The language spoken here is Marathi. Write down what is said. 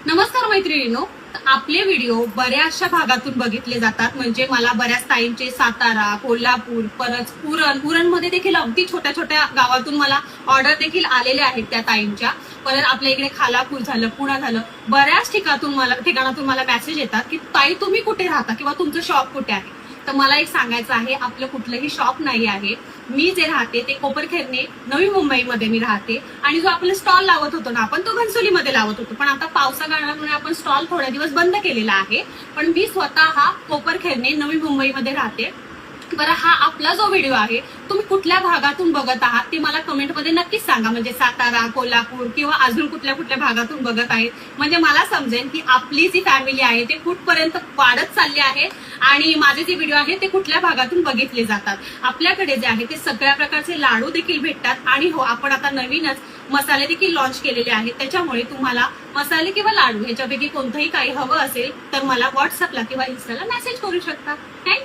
नमस्कार मैत्रिणींनो. आपले व्हिडिओ बऱ्याचशा भागातून बघितले जातात. म्हणजे मला बऱ्याच ताईंचे सातारा, कोल्हापूर, परत उरणमध्ये देखील अगदी छोट्या छोट्या गावातून मला ऑर्डर देखील आलेल्या आहेत त्या ताईंच्या. परत आपल्या इकडे खालापूर झालं, पुणा झालं, बऱ्याच ठिकाणातून मला मेसेज येतात की ताई तुम्ही कुठे राहता किंवा तुमचं शॉप कुठे आहे. तर मला एक सांगायचं आहे, आपलं कुठलंही शॉप नाही आहे. मी जे राहते ते कोपरखेरणे नवी मुंबईमध्ये मी राहते. आणि जो आपला स्टॉल लावत होतो ना आपण, तो घनसोलीमध्ये लावत होतो. पण आता पावसामुळे आपण स्टॉल थोड्या दिवस बंद केलेला आहे. पण मी स्वतः कोपरखेरणे नवी मुंबईमध्ये राहते. बरं, हा आपला जो व्हिडिओ आहे तुम्ही कुठल्या भागातून बघत आहात ते मला कमेंटमध्ये नक्कीच सांगा. म्हणजे सातारा, कोल्हापूर किंवा अजून कुठल्या कुठल्या भागातून बघत आहेत, म्हणजे मला समजेल की आपली जी फॅमिली आहे ते कुठपर्यंत वाढत चालली आहे आणि माझे जे व्हिडिओ आहे ते कुठल्या भागातून बघितले जातात. आपल्याकडे जे आहे ते सगळ्या प्रकारचे लाडू देखील भेटतात. आणि हो, आपण आता नवीनच मसाले देखील लॉन्च केलेले आहेत. त्याच्यामुळे तुम्हाला मसाले किंवा लाडू ह्याच्यापैकी कोणतंही काही हवं असेल तर मला व्हॉट्सअपला किंवा इन्स्टाला मेसेज करू शकता. थँक्यू.